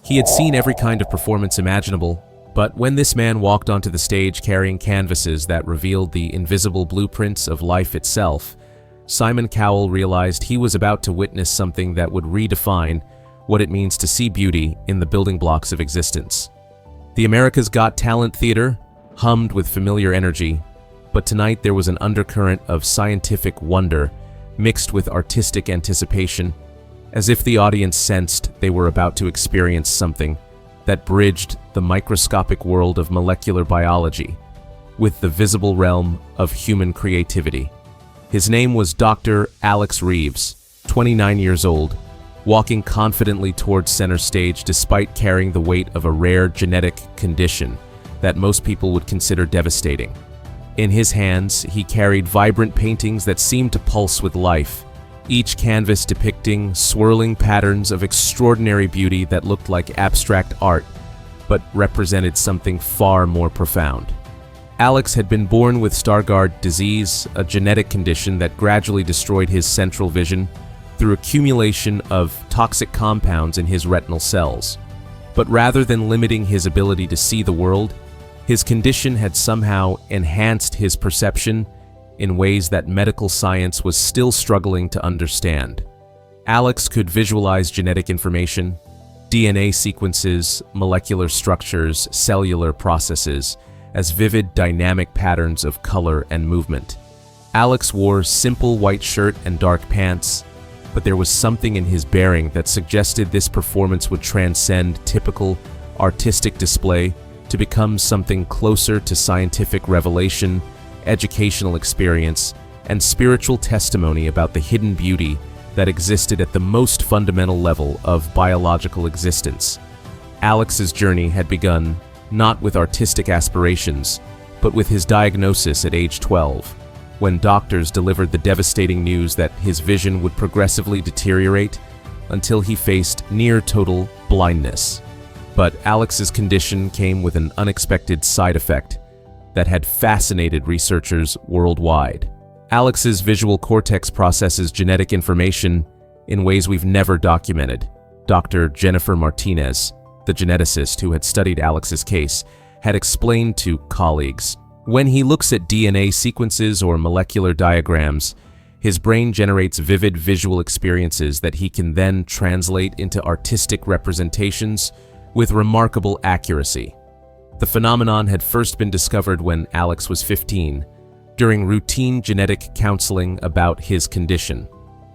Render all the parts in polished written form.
He had seen every kind of performance imaginable, but when this man walked onto the stage carrying canvases that revealed the invisible blueprints of life itself, Simon Cowell realized he was about to witness something that would redefine what it means to see beauty in the building blocks of existence. The America's Got Talent theater hummed with familiar energy, but tonight there was an undercurrent of scientific wonder mixed with artistic anticipation, as if the audience sensed they were about to experience something that bridged the microscopic world of molecular biology with the visible realm of human creativity. His name was Dr. Alex Reeves, 29 years old, walking confidently towards center stage despite carrying the weight of a rare genetic condition that most people would consider devastating. In his hands, he carried vibrant paintings that seemed to pulse with life, each canvas depicting swirling patterns of extraordinary beauty that looked like abstract art, but represented something far more profound. Alex had been born with Stargardt disease, a genetic condition that gradually destroyed his central vision through accumulation of toxic compounds in his retinal cells. But rather than limiting his ability to see the world, his condition had somehow enhanced his perception in ways that medical science was still struggling to understand. Alex could visualize genetic information, DNA sequences, molecular structures, cellular processes, as vivid, dynamic patterns of color and movement. Alex wore simple white shirt and dark pants, but there was something in his bearing that suggested this performance would transcend typical artistic display to become something closer to scientific revelation, educational experience, and spiritual testimony about the hidden beauty that existed at the most fundamental level of biological existence. Alex's journey had begun not with artistic aspirations, but with his diagnosis at age 12, when doctors delivered the devastating news that his vision would progressively deteriorate until he faced near total blindness. But Alex's condition came with an unexpected side effect that had fascinated researchers worldwide. Alex's visual cortex processes genetic information in ways we've never documented. Dr. Jennifer Martinez, the geneticist who had studied Alex's case, had explained to colleagues, when he looks at DNA sequences or molecular diagrams, his brain generates vivid visual experiences that he can then translate into artistic representations with remarkable accuracy. The phenomenon had first been discovered when Alex was 15, during routine genetic counseling about his condition.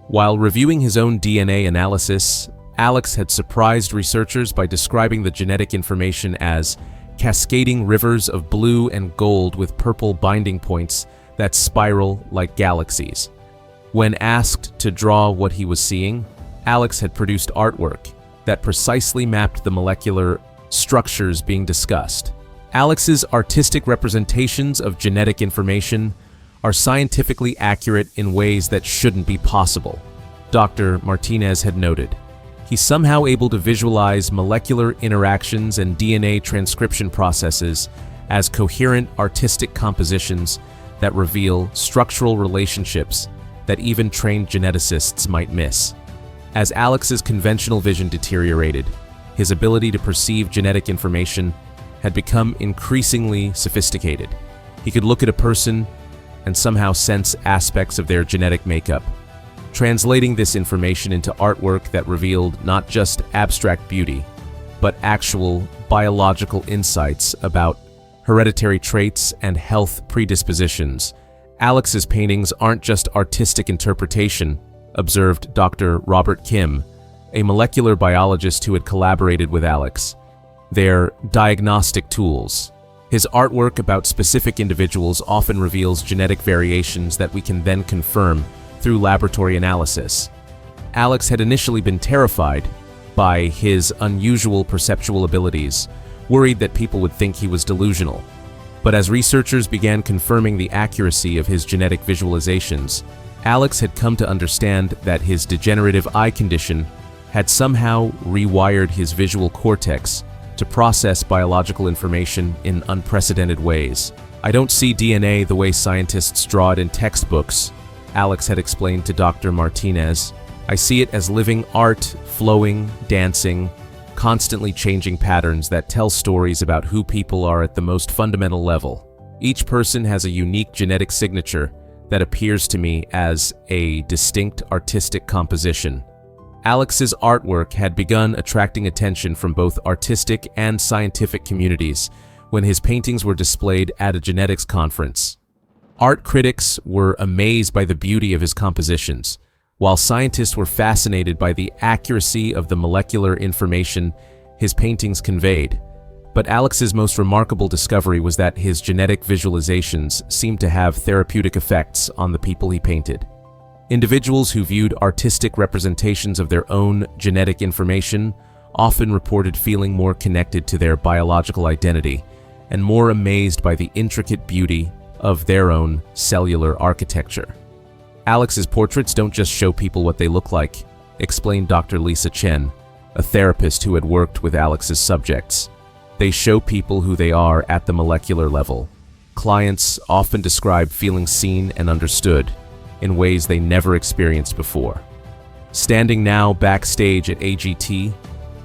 While reviewing his own DNA analysis, Alex had surprised researchers by describing the genetic information as cascading rivers of blue and gold with purple binding points that spiral like galaxies. When asked to draw what he was seeing, Alex had produced artwork that precisely mapped the molecular structures being discussed. Alex's artistic representations of genetic information are scientifically accurate in ways that shouldn't be possible, Dr. Martinez had noted. He's somehow able to visualize molecular interactions and DNA transcription processes as coherent artistic compositions that reveal structural relationships that even trained geneticists might miss. As Alex's conventional vision deteriorated, his ability to perceive genetic information had become increasingly sophisticated. He could look at a person and somehow sense aspects of their genetic makeup, translating this information into artwork that revealed not just abstract beauty, but actual biological insights about hereditary traits and health predispositions. Alex's paintings aren't just artistic interpretation, observed Dr. Robert Kim, a molecular biologist who had collaborated with Alex. They're diagnostic tools. His artwork about specific individuals often reveals genetic variations that we can then confirm through laboratory analysis. Alex had initially been terrified by his unusual perceptual abilities, worried that people would think he was delusional. But as researchers began confirming the accuracy of his genetic visualizations, Alex had come to understand that his degenerative eye condition had somehow rewired his visual cortex to process biological information in unprecedented ways. "I don't see DNA the way scientists draw it in textbooks," Alex had explained to Dr. Martinez. "I see it as living art, flowing, dancing, constantly changing patterns that tell stories about who people are at the most fundamental level. Each person has a unique genetic signature that appears to me as a distinct artistic composition. Alex's artwork had begun attracting attention from both artistic and scientific communities when his paintings were displayed at a genetics conference. Art critics were amazed by the beauty of his compositions, while scientists were fascinated by the accuracy of the molecular information his paintings conveyed. But Alex's most remarkable discovery was that his genetic visualizations seemed to have therapeutic effects on the people he painted. Individuals who viewed artistic representations of their own genetic information often reported feeling more connected to their biological identity and more amazed by the intricate beauty of their own cellular architecture. Alex's portraits don't just show people what they look like, explained Dr. Lisa Chen, a therapist who had worked with Alex's subjects. They show people who they are at the molecular level. Clients often describe feeling seen and understood in ways they never experienced before. Standing now backstage at AGT,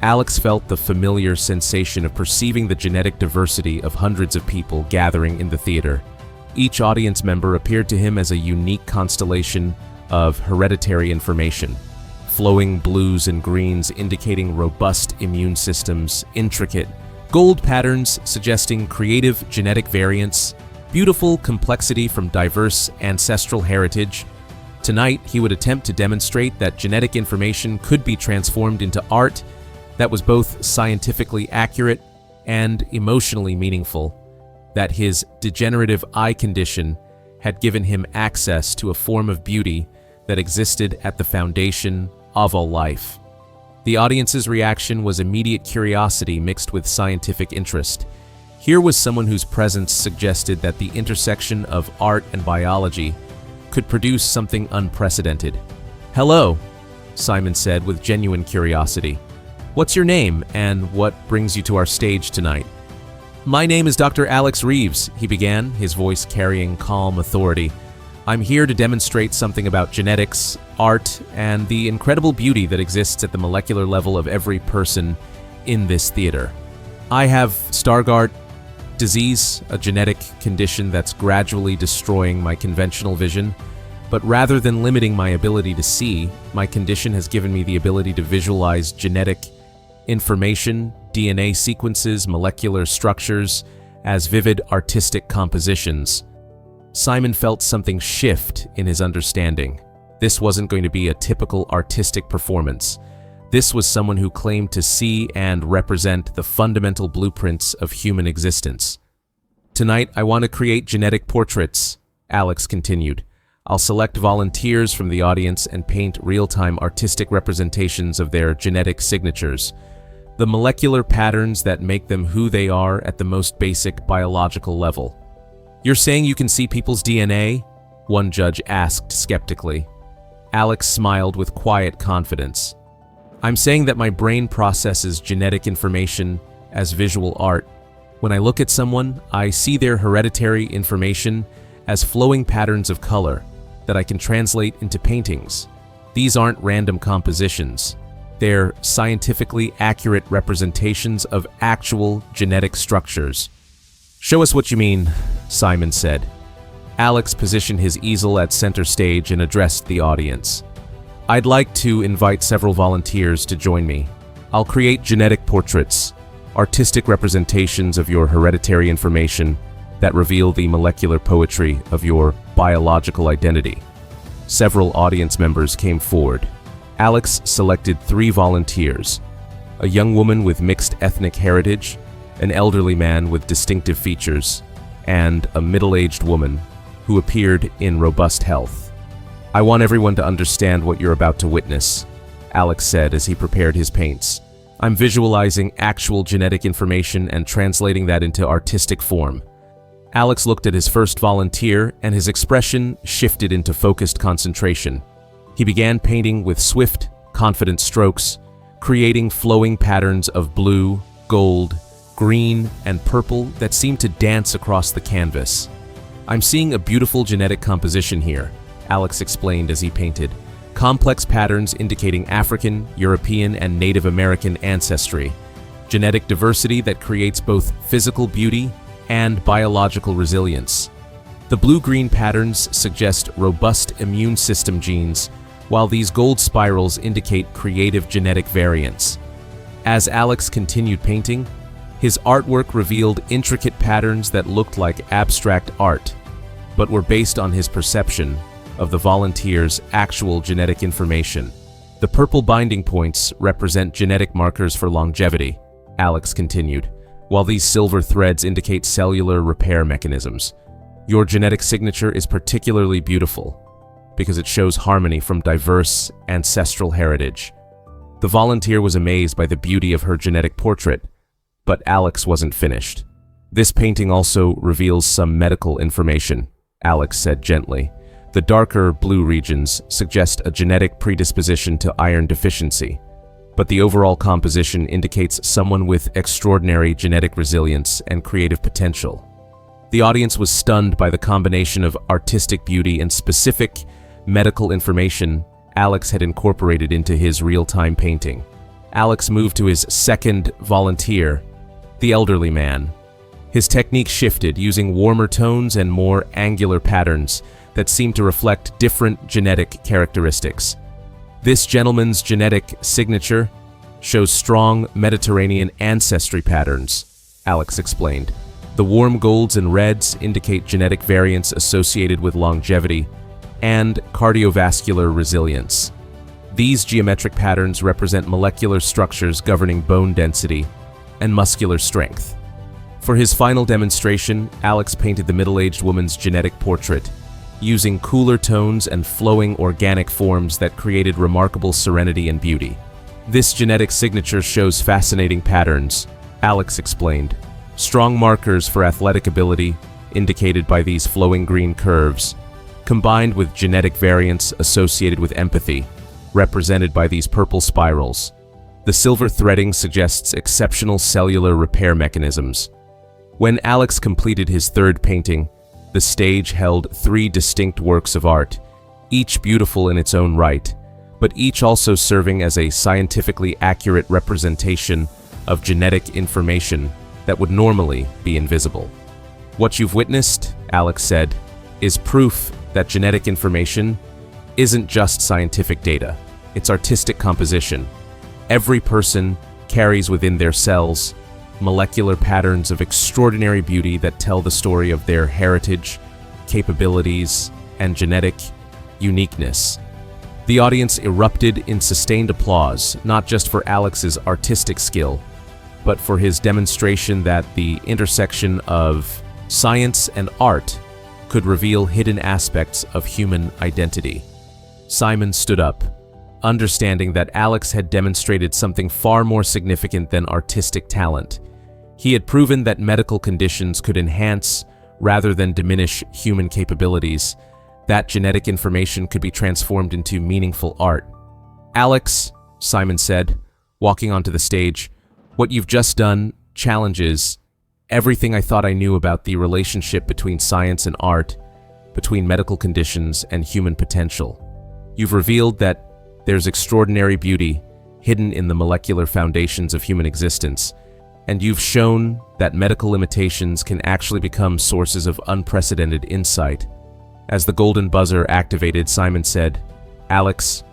Alex felt the familiar sensation of perceiving the genetic diversity of hundreds of people gathering in the theater. Each audience member appeared to him as a unique constellation of hereditary information, flowing blues and greens indicating robust immune systems, intricate gold patterns suggesting creative genetic variants, beautiful complexity from diverse ancestral heritage. Tonight, he would attempt to demonstrate that genetic information could be transformed into art that was both scientifically accurate and emotionally meaningful, that his degenerative eye condition had given him access to a form of beauty that existed at the foundation of all life. The audience's reaction was immediate curiosity mixed with scientific interest. Here was someone whose presence suggested that the intersection of art and biology could produce something unprecedented. "Hello," Simon said with genuine curiosity. "What's your name and what brings you to our stage tonight?" "My name is Dr. Alex Reeves," he began, his voice carrying calm authority. "I'm here to demonstrate something about genetics, art, and the incredible beauty that exists at the molecular level of every person in this theater. I have Stargardt disease, a genetic condition that's gradually destroying my conventional vision, but rather than limiting my ability to see, my condition has given me the ability to visualize genetic information, DNA sequences, molecular structures, as vivid artistic compositions." Simon felt something shift in his understanding. This wasn't going to be a typical artistic performance. This was someone who claimed to see and represent the fundamental blueprints of human existence. "Tonight, I want to create genetic portraits," Alex continued. "I'll select volunteers from the audience and paint real-time artistic representations of their genetic signatures, the molecular patterns that make them who they are at the most basic biological level." "You're saying you can see people's DNA?" one judge asked skeptically. Alex smiled with quiet confidence. "I'm saying that my brain processes genetic information as visual art. When I look at someone, I see their hereditary information as flowing patterns of color that I can translate into paintings. These aren't random compositions. They're scientifically accurate representations of actual genetic structures." "Show us what you mean," Simon said. Alex positioned his easel at center stage and addressed the audience. "I'd like to invite several volunteers to join me. I'll create genetic portraits, artistic representations of your hereditary information that reveal the molecular poetry of your biological identity." Several audience members came forward. Alex selected 3 volunteers: a young woman with mixed ethnic heritage, an elderly man with distinctive features, and a middle-aged woman who appeared in robust health. "I want everyone to understand what you're about to witness," Alex said as he prepared his paints. "I'm visualizing actual genetic information and translating that into artistic form." Alex looked at his first volunteer, and his expression shifted into focused concentration. He began painting with swift, confident strokes, creating flowing patterns of blue, gold, green, and purple that seemed to dance across the canvas. "I'm seeing a beautiful genetic composition here," Alex explained as he painted. "Complex patterns indicating African, European, and Native American ancestry. genetic diversity that creates both physical beauty and biological resilience. The blue-green patterns suggest robust immune system genes, while these gold spirals indicate creative genetic variants. As Alex continued painting, his artwork revealed intricate patterns that looked like abstract art, but were based on his perception of the volunteer's actual genetic information. The purple binding points represent genetic markers for longevity, Alex continued, while these silver threads indicate cellular repair mechanisms. Your genetic signature is particularly beautiful because it shows harmony from diverse ancestral heritage. The volunteer was amazed by the beauty of her genetic portrait, but Alex wasn't finished. This painting also reveals some medical information, Alex said gently. The darker blue regions suggest a genetic predisposition to iron deficiency, but the overall composition indicates someone with extraordinary genetic resilience and creative potential. The audience was stunned by the combination of artistic beauty and specific medical information Alex had incorporated into his real-time painting. Alex moved to his second volunteer, the elderly man. His technique shifted, using warmer tones and more angular patterns that seemed to reflect different genetic characteristics. This gentleman's genetic signature shows strong Mediterranean ancestry patterns, Alex explained. The warm golds and reds indicate genetic variants associated with longevity and cardiovascular resilience. These geometric patterns represent molecular structures governing bone density and muscular strength. For his final demonstration, Alex painted the middle-aged woman's genetic portrait, using cooler tones and flowing organic forms that created remarkable serenity and beauty. This genetic signature shows fascinating patterns, Alex explained. Strong markers for athletic ability, indicated by these flowing green curves, combined with genetic variants associated with empathy, represented by these purple spirals. The silver threading suggests exceptional cellular repair mechanisms. When Alex completed his third painting, the stage held 3 distinct works of art, each beautiful in its own right, but each also serving as a scientifically accurate representation of genetic information that would normally be invisible. What you've witnessed, Alex said, is proof that genetic information isn't just scientific data, it's artistic composition. Every person carries within their cells molecular patterns of extraordinary beauty that tell the story of their heritage, capabilities, and genetic uniqueness. The audience erupted in sustained applause, not just for Alex's artistic skill, but for his demonstration that the intersection of science and art could reveal hidden aspects of human identity. Simon stood up, understanding that Alex had demonstrated something far more significant than artistic talent. He had proven that medical conditions could enhance rather than diminish human capabilities, that genetic information could be transformed into meaningful art. Alex, Simon said, walking onto the stage, what you've just done challenges everything I thought I knew about the relationship between science and art, between medical conditions and human potential. You've revealed that there's extraordinary beauty hidden in the molecular foundations of human existence, and you've shown that medical limitations can actually become sources of unprecedented insight. As the golden buzzer activated, Simon said, Alex,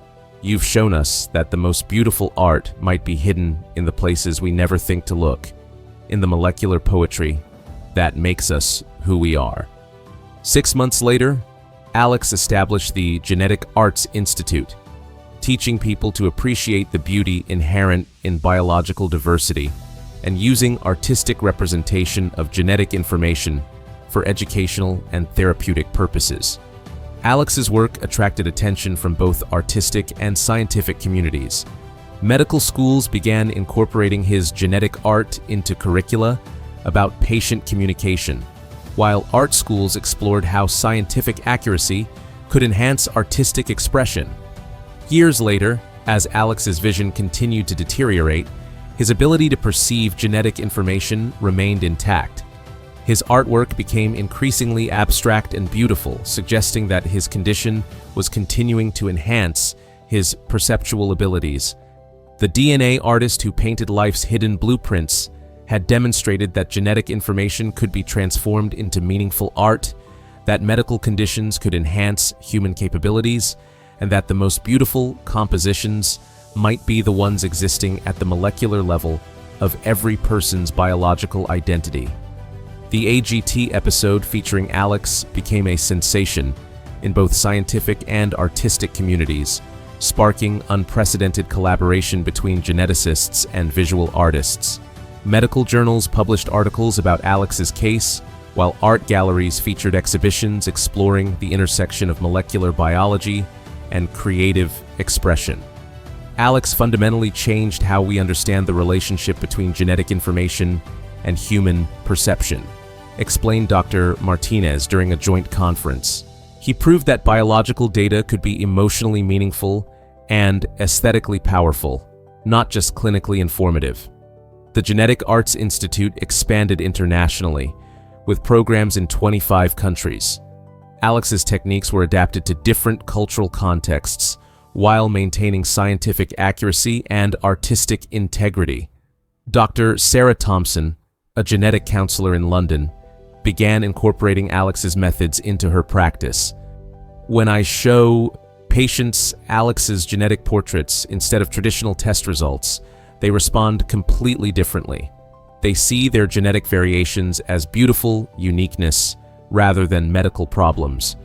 you've shown us that the most beautiful art might be hidden in the places we never think to look, in the molecular poetry that makes us who we are. 6 months later, Alex established the Genetic Arts Institute, teaching people to appreciate the beauty inherent in biological diversity and using artistic representation of genetic information for educational and therapeutic purposes. Alex's work attracted attention from both artistic and scientific communities. Medical schools began incorporating his genetic art into curricula about patient communication, while art schools explored how scientific accuracy could enhance artistic expression. Years later, as Alex's vision continued to deteriorate, his ability to perceive genetic information remained intact. His artwork became increasingly abstract and beautiful, suggesting that his condition was continuing to enhance his perceptual abilities. The DNA artist who painted life's hidden blueprints had demonstrated that genetic information could be transformed into meaningful art, that medical conditions could enhance human capabilities, and that the most beautiful compositions might be the ones existing at the molecular level of every person's biological identity. The AGT episode featuring Alex became a sensation in both scientific and artistic communities, sparking unprecedented collaboration between geneticists and visual artists. Medical journals published articles about Alex's case, while art galleries featured exhibitions exploring the intersection of molecular biology and creative expression. Alex fundamentally changed how we understand the relationship between genetic information and human perception, explained Dr. Martinez during a joint conference. He proved that biological data could be emotionally meaningful and aesthetically powerful, not just clinically informative. The Genetic Arts Institute expanded internationally, with programs in 25 countries. Alex's techniques were adapted to different cultural contexts while maintaining scientific accuracy and artistic integrity. Dr. Sarah Thompson, a genetic counselor in London, began incorporating Alex's methods into her practice. When I show patients Alex's genetic portraits instead of traditional test results, they respond completely differently. They see their genetic variations as beautiful uniqueness rather than medical problems.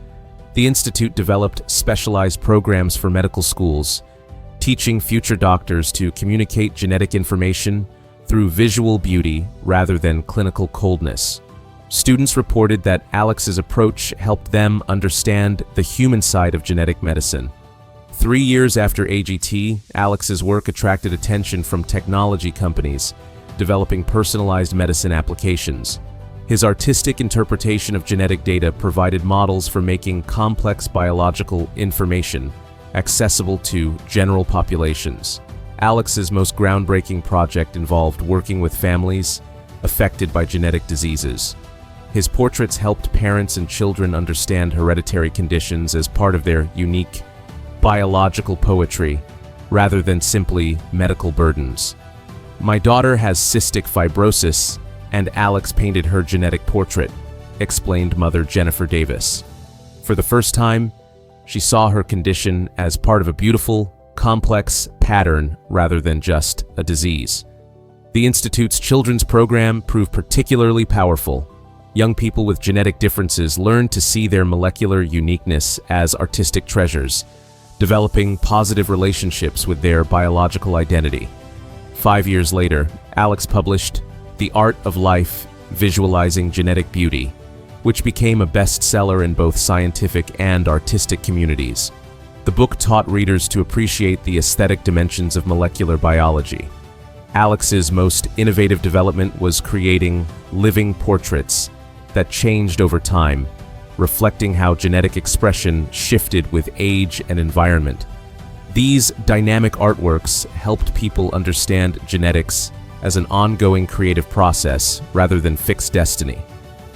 The Institute developed specialized programs for medical schools, teaching future doctors to communicate genetic information through visual beauty rather than clinical coldness. Students reported that Alex's approach helped them understand the human side of genetic medicine. 3 years after AGT, Alex's work attracted attention from technology companies developing personalized medicine applications. His artistic interpretation of genetic data provided models for making complex biological information accessible to general populations. Alex's most groundbreaking project involved working with families affected by genetic diseases. His portraits helped parents and children understand hereditary conditions as part of their unique biological poetry, rather than simply medical burdens. "My daughter has cystic fibrosis, and Alex painted her genetic portrait," explained mother Jennifer Davis. For the first time, she saw her condition as part of a beautiful, complex pattern rather than just a disease. The Institute's children's program proved particularly powerful. Young people with genetic differences learned to see their molecular uniqueness as artistic treasures, developing positive relationships with their biological identity. 5 years later, Alex published The Art of Life, Visualizing Genetic Beauty, which became a bestseller in both scientific and artistic communities. The book taught readers to appreciate the aesthetic dimensions of molecular biology. Alex's most innovative development was creating living portraits that changed over time, reflecting how genetic expression shifted with age and environment. These dynamic artworks helped people understand genetics as an ongoing creative process rather than fixed destiny.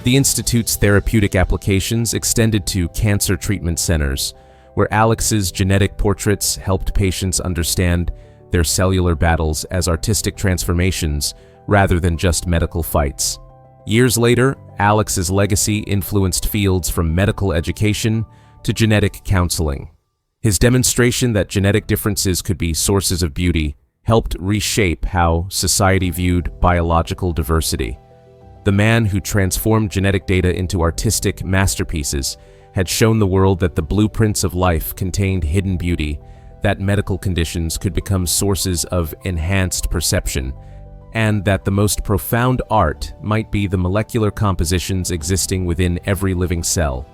The Institute's therapeutic applications extended to cancer treatment centers, where Alex's genetic portraits helped patients understand their cellular battles as artistic transformations rather than just medical fights. Years later, Alex's legacy influenced fields from medical education to genetic counseling. His demonstration that genetic differences could be sources of beauty helped reshape how society viewed biological diversity. The man who transformed genetic data into artistic masterpieces had shown the world that the blueprints of life contained hidden beauty, that medical conditions could become sources of enhanced perception, and that the most profound art might be the molecular compositions existing within every living cell.